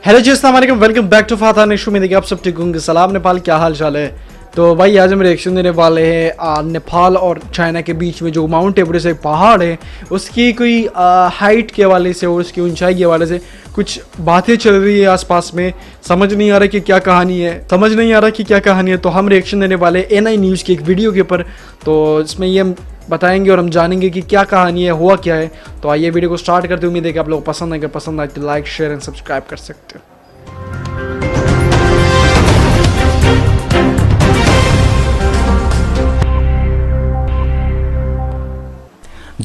Hello जी, अस्सलाम वालेकुम, welcome back to फाता नेशू में। देखिए आप सब ठीक होंगे। सलाम नेपाल, क्या हाल चाल है। तो भाई आज हम रिएक्शन देने वाले हैं नेपाल और चाइना के बीच में जो माउंट एवरेस्ट एक पहाड़ है उसकी कोई हाइट के हवाले से और उसकी ऊंचाई के हवाले से कुछ बातें चल रही है आसपास में। समझ नहीं आ रहा कि क्या कहानी है तो हम रिएक्शन देने वाले NI न्यूज़ की एक वीडियो के ऊपर। तो इसमें ये हम बताएंगे और हम जानेंगे कि क्या कहानी है, हुआ क्या है। तो आइए वीडियो को स्टार्ट करते। उम्मीद है कि आप लोग पसंद आए, अगर पसंद आए तो लाइक शेयर एंड सब्सक्राइब कर सकते हो।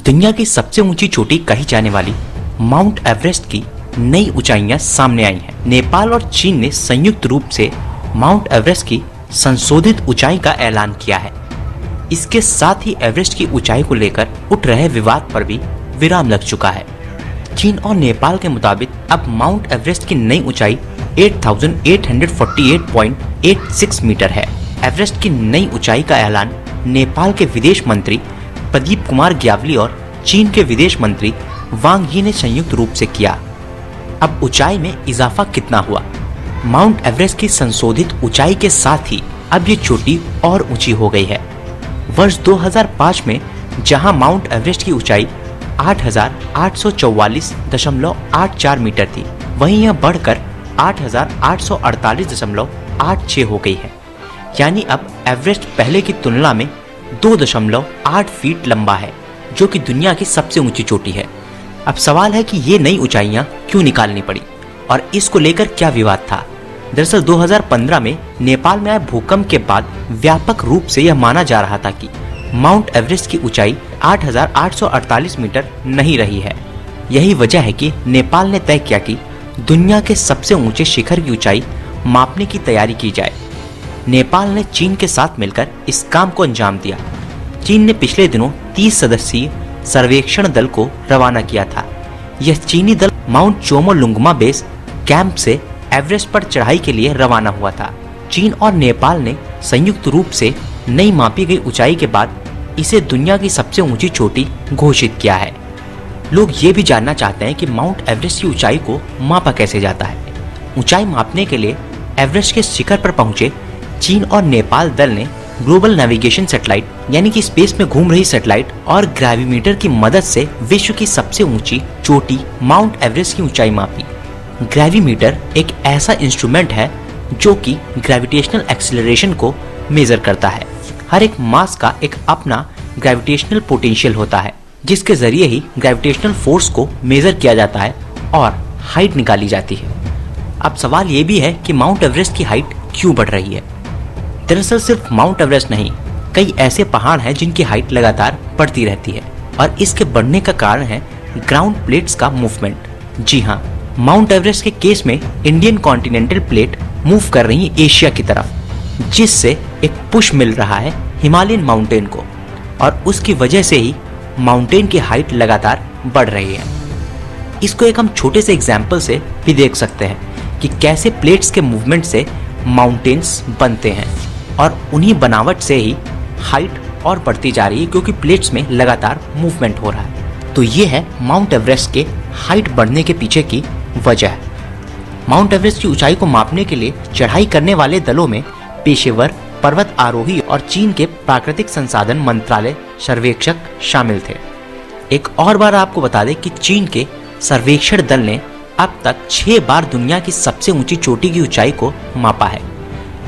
दुनिया की सबसे ऊंची चोटी कही जाने वाली माउंट एवरेस्ट की नई ऊंचाइयां सामने आई हैं। नेपाल और चीन ने संयुक्त रूप से माउंट एवरेस्ट की संशोधित ऊंचाई का ऐलान किया है। इसके साथ ही एवरेस्ट की ऊंचाई को लेकर उठ रहे विवाद पर भी विराम लग चुका है। चीन और नेपाल के मुताबिक अब माउंट एवरेस्ट की नई ऊंचाई 8,848.86 मीटर है। एवरेस्ट की नई ऊंचाई का ऐलान नेपाल के विदेश मंत्री प्रदीप कुमार ग्यावली और चीन के विदेश मंत्री वांग यी ने संयुक्त रूप से किया। अब ऊंचाई में इजाफा कितना हुआ? माउंट एवरेस्ट की संशोधित ऊंचाई के साथ ही अब ये चोटी और ऊंची हो गई है। वर्ष 2005 में जहां माउंट एवरेस्ट की ऊंचाई 8,844.84 मीटर थी, वहीं यह बढ़कर 8,848.86 हो गई है। यानी अब एवरेस्ट पहले की तुलना में 2.8 फीट लंबा है, जो कि दुनिया की सबसे ऊंची चोटी है। अब सवाल है कि ये नई ऊंचाइयां क्यों निकालनी पड़ी और इसको लेकर क्या विवाद था। दरअसल 2015 में नेपाल में आए भूकंप के बाद व्यापक रूप से यह माना जा रहा था कि माउंट एवरेस्ट की ऊंचाई 8,848 मीटर नहीं रही है। यही वजह है कि नेपाल ने तय किया कि दुनिया के सबसे ऊंचे शिखर की ऊंचाई मापने की तैयारी की जाए। नेपाल ने चीन के साथ मिलकर इस काम को अंजाम दिया। चीन ने पिछले दिनों 30 सदस्यीय सर्वेक्षण दल को रवाना किया था। यह चीनी दल माउंट चोमोलुंगमा बेस कैंप से एवरेस्ट पर चढ़ाई के लिए रवाना हुआ था। चीन और नेपाल ने संयुक्त रूप से नई मापी गई ऊंचाई के बाद इसे दुनिया की सबसे ऊंची चोटी घोषित किया है। लोग ये भी जानना चाहते हैं कि माउंट एवरेस्ट की ऊंचाई को मापा कैसे जाता है। ऊंचाई मापने के लिए एवरेस्ट के शिखर पर पहुंचे चीन और नेपाल दल ने ग्लोबल नेविगेशन सैटेलाइट यानी कि स्पेस में घूम रही सैटेलाइट और ग्रेविमीटर की मदद से विश्व की सबसे ऊंची चोटी माउंट एवरेस्ट की ऊंचाई मापी। ग्रेविमीटर एक ऐसा इंस्ट्रूमेंट है जो कि ग्रेविटेशनल एक्सीलरेशन को मेजर करता है। हर एक मास का एक अपना ग्रेविटेशनल पोटेंशियल होता है, जिसके जरिए ही ग्रेविटेशनल फोर्स को मेजर किया जाता है और हाइट निकाली जाती है। अब सवाल ये भी है कि माउंट एवरेस्ट की हाइट क्यों बढ़ रही है। दरअसल सिर्फ माउंट एवरेस्ट नहीं, कई ऐसे पहाड़ हैं जिनकी हाइट लगातार बढ़ती रहती है और इसके बढ़ने का कारण है ग्राउंड प्लेट्स का मूवमेंट। जी हाँ, माउंट एवरेस्ट के केस में इंडियन कॉन्टिनेंटल प्लेट मूव कर रही है एशिया की तरफ, जिससे एक पुश मिल रहा है हिमालयन माउंटेन को और उसकी वजह से ही माउंटेन की हाइट लगातार बढ़ रही है। इसको एक हम छोटे से एग्जाम्पल से भी देख सकते हैं कि कैसे प्लेट्स के मूवमेंट से माउंटेन्स बनते हैं और उन्हीं बनावट से ही हाइट और बढ़ती जा रही है, क्योंकि प्लेट्स में लगातार मूवमेंट हो रहा है। तो ये है माउंट एवरेस्ट के हाइट बढ़ने के पीछे की वजह। माउंट एवरेस्ट की ऊंचाई को मापने के लिए चढ़ाई करने वाले दलों में पेशेवर पर्वत आरोही और चीन के प्राकृतिक संसाधन मंत्रालय सर्वेक्षक शामिल थे। एक और बार आपको बता दें कि चीन के सर्वेक्षण दल ने अब तक 6 बार दुनिया की सबसे ऊंची चोटी की ऊंचाई को मापा है।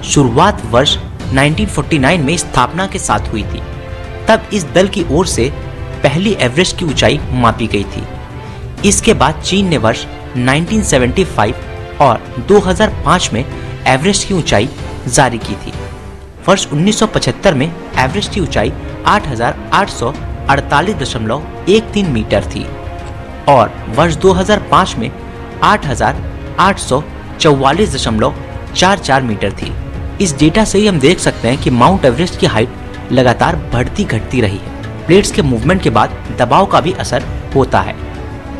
शुरुआत वर्ष 1949 में स्थापना के साथ हुई थी। तब इस दल की ओर से पहली एवरेस्ट की ऊंचाई मापी गई थी। इसके बाद चीन ने वर्ष 1975 और 2005 में एवरेस्ट की ऊंचाई जारी की थी। वर्ष 1975 में एवरेस्ट की ऊंचाई 8,848.13 मीटर थी और वर्ष 2005 में 8,844.44 मीटर थी। इस डेटा से ही हम देख सकते हैं कि माउंट एवरेस्ट की हाइट लगातार बढ़ती घटती रही है। प्लेट्स के मूवमेंट के बाद दबाव का भी असर होता है।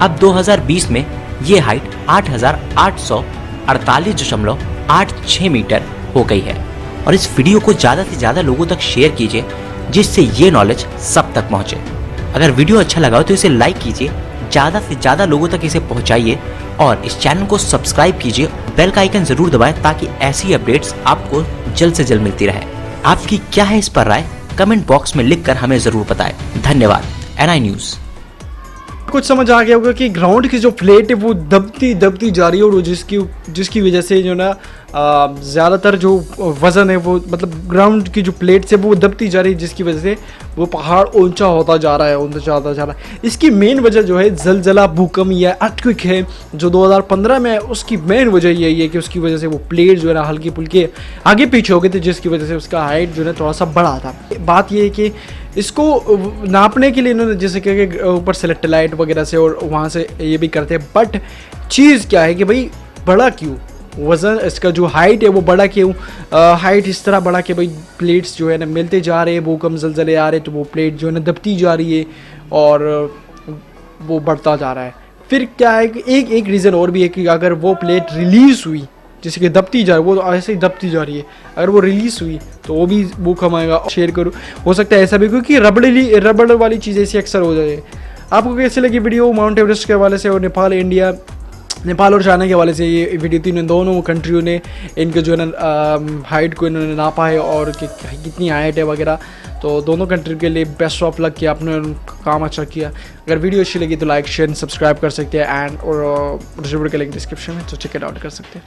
अब 2020 में ये हाइट 8,848.86 मीटर हो गई है। और इस वीडियो को ज़्यादा से ज़्यादा लोगों तक शेयर कीजिए, जिससे ये नॉलेज सब तक पहुँचे। अगर वीडियो अच्छा लगा हो तो इसे लाइक कीजिए, ज़्यादा से ज़्यादा लोगों तक इसे पहुँचाइए और इस चैनल को सब्सक्राइब कीजिए। बेल का आइकन जरूर दबाएं ताकि ऐसी अपडेट्स आपको जल्द से जल्द मिलती रहे। आपकी क्या है इस पर राय, कमेंट बॉक्स में लिखकर हमें जरूर बताएं। धन्यवाद। NI news. कुछ समझ आ गया होगा कि ग्राउंड की जो प्लेट है वो दबती जा रही है, और जिसकी वजह से जो ना ज़्यादातर जो वज़न है वो मतलब ग्राउंड की जो प्लेट से वो दबती जा रही है, जिसकी वजह से वो पहाड़ ऊंचा होता जा रहा है। इसकी मेन वजह जो है ज़लज़ला, भूकंप या अर्थक्वेक है जो 2015 में है। उसकी मेन वजह यही है कि उसकी वजह से वो प्लेट जो है ना हल्की फुल्की आगे पीछे हो गए थे, जिसकी वजह से उसका हाइट जो है थोड़ा सा बड़ा था। बात ये है कि इसको नापने के लिए इन्होंने जैसे कि ऊपर सेटेलाइट वगैरह से और वहाँ से ये भी करते हैं, बट चीज़ क्या है कि भाई बड़ा क्यों, वज़न इसका जो हाइट है वो बड़ा क्यों, हाइट इस तरह बड़ा कि भाई प्लेट्स जो है ना मिलते जा रहे हैं, भूकंप ज़लज़ले आ रहे हैं, तो वो प्लेट जो है ना दबती जा रही है और वो बढ़ता जा रहा है। फिर क्या है कि एक रीज़न और भी है कि अगर वो प्लेट रिलीज़ हुई, जैसे कि दबती जा रही है, वो ऐसे ही दबती जा रही है, अगर वो रिलीज़ हुई तो वो भी भूकंप आएगा। शेयर करूँ, हो सकता है ऐसा भी, क्योंकि रबड़ वाली चीज़ें ऐसी अक्सर हो जाए। आपको कैसे लगी वीडियो माउंट एवरेस्ट के हवाले से और नेपाल और चाइना के हवाले से? ये वीडियो दोनों कंट्रियों ने इनके जो है ना हाइट को इन्होंने नापा है और कि कितनी हाइट है वगैरह। तो दोनों कंट्री के लिए बेस्ट ऑफ लक कि आपने काम अच्छा किया। अगर वीडियो अच्छी लगी तो लाइक शेयर सब्सक्राइब कर सकते हैं, एंड और के लिंक डिस्क्रिप्शन में, तो चेक इट आउट कर सकते हैं।